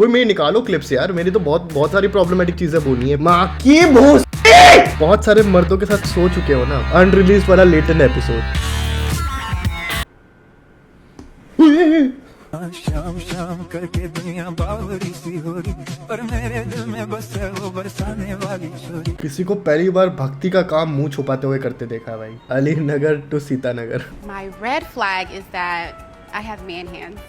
कोई मेरी निकालो क्लिप से यार, मेरी तो बहुत सारी प्रॉब्लमेटिक चीजें बोलनी है। माँ की भूस। बहुत सारे मर्दों के साथ सो चुके हो ना, अनरिलीज वाला लेटेंट एपिसोड। शाम शाम करके दुनिया बावरी सी हो रही, पर मेरे दिल में बस है वो बरसाने वाली छोरी। किसी को पहली बार भक्ति का काम मुंह छुपाते हुए करते देखा भाई। Ali Nagar to Sitanagar. My red flag is that I have man hands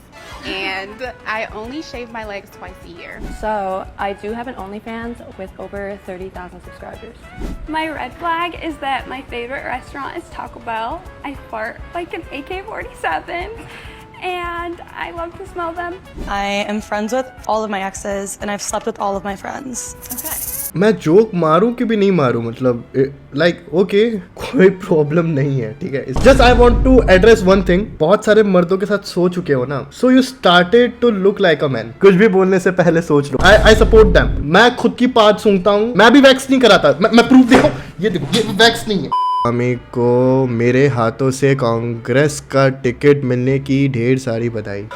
and I only shave my legs twice a year. So, I do have an OnlyFans with over 30,000 subscribers. My red flag is that my favorite restaurant is Taco Bell. I fart like an AK-47 and I love to smell them. I am friends with all of my exes and I've slept with all of my friends. Okay. मैं joke मारूं कि भी नहीं मारूं, मतलब like okay कोई problem नहीं है, ठीक है। Just I want to address one thing. बहुत सारे मर्दों के साथ सो चुके हो ना, so you started to look like a man. कुछ भी बोलने से पहले सोच लो। I support them. मैं खुद की बात सुनता हूँ, मैं भी वैक्स नहीं कराता। मैं प्रूफ देखो, ये देखो, ये वैक्स नहीं है। अमी को मेरे हाथों से कांग्रेस का टिकट मिलने की ढेर सारी बधाई।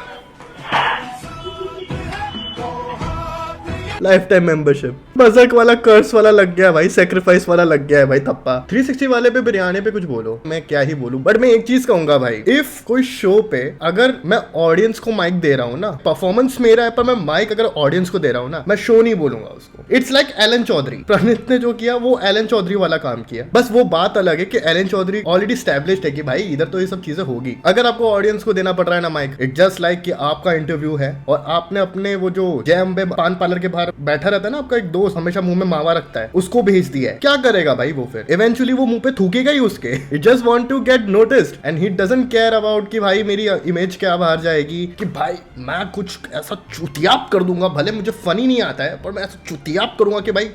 Life time membership. बजट वाला कर्स वाला लग गया भाई, सेक्रीफाइस वाला लग गया है भाई थप्पा। 360 वाले पे बिरयानी पे कुछ बोलो, मैं क्या ही बोलूं। बट मैं एक चीज कहूंगा भाई, इफ कोई शो पे अगर मैं ऑडियंस को माइक दे रहा हूँ ना, परफॉर्मेंस मेरा है, पर मैं माइक अगर ऑडियंस को दे रहा हूँ ना, मैं शो नहीं बोलूंगा उसको। It's like Elon Chaudhary. Praneet ने जो किया वो एलन चौधरी वाला काम किया। बस वो बात अलग है कि एलन चौधरी ऑलरेडी स्टैब्लिश्ड है कि भाई इधर तो ये सब चीजें होगी। अगर आपको ऑडियंस को देना पड़ रहा है ना माइक, इट जस्ट लाइक कि आपका इंटरव्यू है और आपने अपने वो जो जय अम्बे पान पार्लर के बाहर बैठा रहता है ना आपका एक दोस्त, हमेशा मुंह में मावा रखता है, उसको भेज दिया है। क्या करेगा भाई वो? फिर इवेंचुअली वो मुंह पे थूकेगा ही उसके। It just want to get noticed and he doesn't care about कि भाई मेरी इमेज क्या बाहर जाएगी, कि भाई मैं कुछ ऐसा चुतियाप कर दूंगा, भले मुझे फनी नहीं आता है पर मैं ऐसा चुतियाप करूंगा कि भाई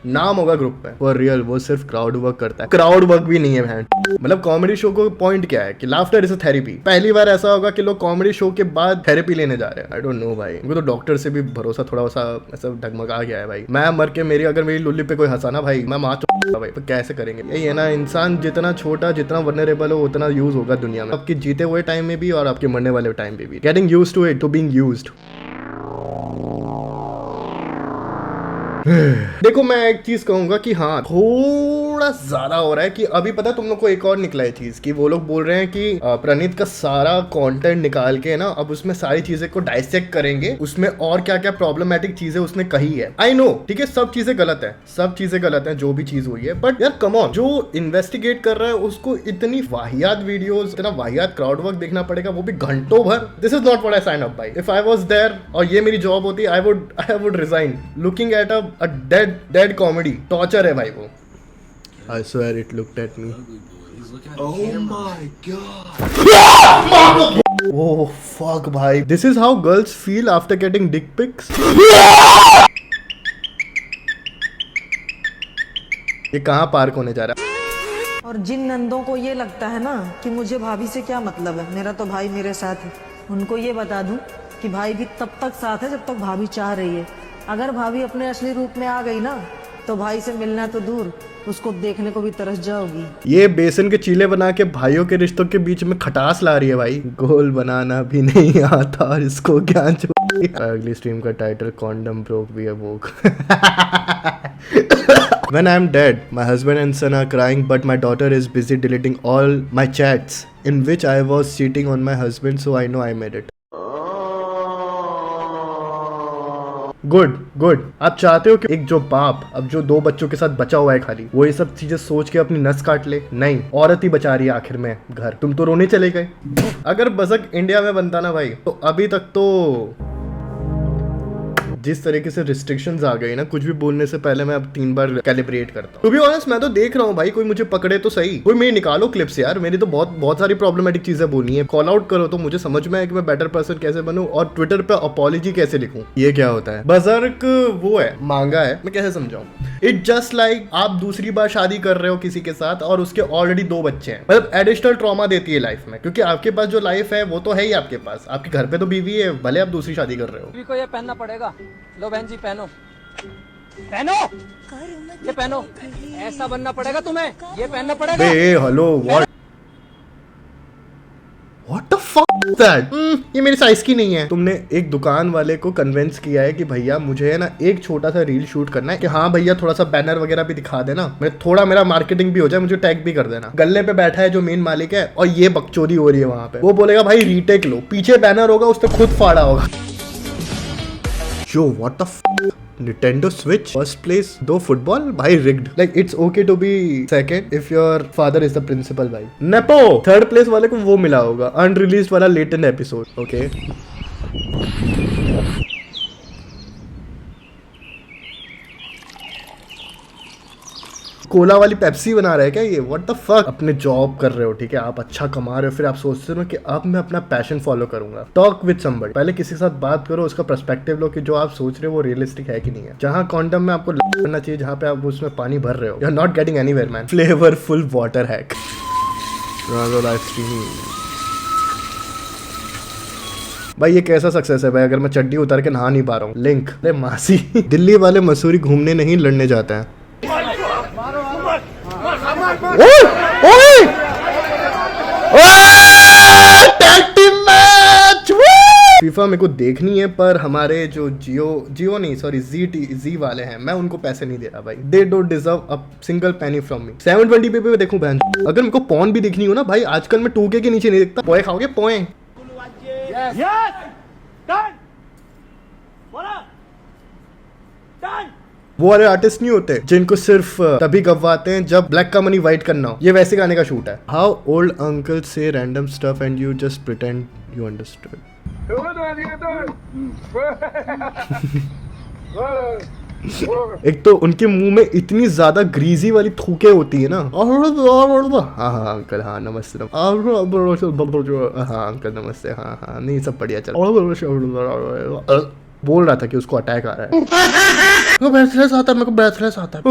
नाम होगा ग्रुप पे। फॉर रियल वो सिर्फ क्राउड वर्क करता है। क्राउड वर्क भी नहीं है बहन। मतलब कॉमेडी शो को पॉइंट क्या है कि लाफ्टर इज अ थेरेपी। पहली बार ऐसा होगा कि लोग कॉमेडी शो के बाद थेरेपी लेने जा रहे हैं। आई डोंट नो भाई, मुझे तो डॉक्टर से भी भरोसा थोड़ा सा ऐसा डगमगा गया है भाई। मैं मर के अगर मेरी लुल्ली पे कोई हंसा ना भाई, मैं मार भाई, तो कैसे करेंगे? यही है ना, इंसान जितना छोटा जितना वल्नरेबल हो उतना यूज होगा दुनिया में, आपके जीते हुए टाइम में भी और आपके मरने वाले टाइम पे भी। Getting used to it, to being used. देखो मैं एक चीज कहूंगा कि हाँ थोड़ा ज्यादा हो रहा है कि अभी पता है तुम लोग को एक और निकला है चीज कि वो लोग बोल रहे हैं कि प्रणीत का सारा कंटेंट निकाल के ना अब उसमें सारी चीजें को डाइसेक्ट करेंगे, उसमें और क्या क्या प्रॉब्लमेटिक चीजें उसने कही है। आई नो, ठीक है, सब चीजें गलत है, सब चीजें गलत है जो भी चीज हुई है, बट यार कम ऑन, जो इन्वेस्टिगेट कर रहा है उसको इतनी वाहियात वीडियोस, इतना वाहियात क्राउड वर्क देखना पड़ेगा, वो भी घंटों भर। This is not what I sign up by. If I was there और ये मेरी जॉब होती, I would resign. Looking at a dead comedy torture है भाई वो। I swear it looked at me. Oh my god. Oh fuck भाई, this is how girls feel after getting dick pics. ये कहाँ पार्क होने जा रहा है? और जिन नंदों को ये लगता है ना कि मुझे भाभी से क्या मतलब है, मेरा तो भाई मेरे साथ है, उनको ये बता दूं कि भाई भी तब तक साथ है जब तक भाभी चाह रही है। अगर भाभी अपने असली रूप में आ गई ना तो भाई से मिलना तो दूर, उसको देखने को भी तरस जाओगी। ये बेसन के चीले बना के भाइयों के रिश्तों के बीच में खटास ला रही है भाई। गोल बनाना भी नहीं आता और इसको क्या अगली स्ट्रीम का टाइटल कॉन्डम ब्रोक भी है वो। When I am dead, my husband and son are crying, but my daughter is busy deleting all my chats in which I was cheating on my husband, so I know I made it. Good. आप चाहते हो कि एक जो बाप अब जो 2 बच्चों के साथ बचा हुआ है खाली, वो ये सब चीजें सोच के अपनी नस काट ले? नहीं, औरत ही बचा रही है आखिर में घर। तुम तो रोने चले गए। अगर बजट इंडिया में बनता ना भाई, तो अभी तक तो जिस तरीके से रिस्ट्रिक्शंस आ गई ना, कुछ भी बोलने से पहले मैं अब 3 बार कैलिब्रेट करता हूँ। टू बी ऑनेस्ट मैं तो देख रहा हूँ भाई, कोई मुझे पकड़े तो सही, कोई मेरी निकालो क्लिप से यार, मेरी तो बहुत सारी प्रॉब्लमैटिक चीजें बोलनी है। कॉल आउट करो तो मुझे समझ में आए कि मैं बेटर पर्सन कैसे बनूं और ट्विटर पे अपॉलॉजी कैसे लिखूं। ये क्या होता है? बजर्क वो है, मांगा है, मैं कैसे समझाऊं? इट जस्ट लाइक आप दूसरी बार शादी कर रहे हो किसी के साथ और उसके ऑलरेडी 2 बच्चे हैं। मतलब एडिशनल ट्रॉमा देती है लाइफ में, क्योंकि आपके पास जो लाइफ है वो तो है ही आपके पास, आपके घर पे तो बीवी है, भले आप दूसरी शादी कर रहे हो। बीवी को ये पहनना पड़ेगा। लो बहन जी पहनो, ये पहनो, ऐसा बनना पड़ेगा तुम्हें, ये पहनना पड़ेगा। Hello what the fuck. ये मेरी साइज की नहीं है। तुमने एक दुकान वाले को कन्विंस किया है कि भैया मुझे है ना एक छोटा सा रील शूट करना है, कि हाँ भैया थोड़ा सा बैनर वगैरह भी दिखा देना, मैं थोड़ा मेरा मार्केटिंग भी हो जाए, मुझे टैग भी कर देना। गल्ले पे बैठा है जो मेन मालिक है और ये बकचोदी हो रही है वहां पे। वो बोलेगा भाई रीटेक लो, पीछे बैनर होगा उस पर खुद फाड़ा होगा। जो what the Nintendo Switch first place, 2 football भाई rigged, like it's okay to be second if your father is the principal भाई। नेपो थर्ड प्लेस वाले को वो मिला होगा अनरिलीज्ड वाला लेटेंट एपिसोड। ओके कोला वाली पेप्सी बना रहे हैं क्या ये? What the fuck. अपने जॉब कर रहे हो, ठीक है, आप अच्छा कमा रहे हो, फिर आप सोचते हो कि अब मैं अपना पैशन फॉलो करूंगा। टॉक विद समबडी, पहले किसी के साथ बात करो, उसका पर्सपेक्टिव लो कि जो आप सोच रहे हो वो रियलिस्टिक है कि नहीं है। जहां कॉन्डम में आपको करना चाहिए, जहां पे आप उसमें पानी भर रहे हो, you are not getting anywhere man. Flavourful water hack. भाई ये कैसा सक्सेस है भाई, अगर मैं चड्डी उतार के नहा नहीं पा रहा हूँ। लिंक, अरे मासी दिल्ली वाले मसूरी घूमने नहीं लड़ने जाते हैं। फीफा मेरे को देखनी है, पर हमारे जो जियो नहीं सॉरी जी वाले हैं, मैं उनको पैसे नहीं दे रहा भाई। They don't deserve a single penny from me. 720p पे देखूं बहन। अगर मेरे को पॉन भी देखनी हो ना भाई, आजकल मैं 2K के नीचे नहीं देखता। पोए खाओगे पोए? वो वाले आर्टिस्ट नहीं होते जिनको सिर्फ तभी गवाते हैं जब ब्लैक का मनी वाइट करना हो। ये वैसे गाने का शूट है। हाउ ओल्ड अंकल से random stuff and you just pretend you understood. एक तो उनके मुंह में इतनी ज्यादा ग्रीजी वाली थूके होती है ना। हाँ हाँ अंकल, हाँ नमस्ते। हाँ अंकल नमस्ते। हाँ हाँ नहीं सब बढ़िया चल। बोल रहा था कि उसको अटैक आ रहा है। मेरे को ब्रेथलेस आता है।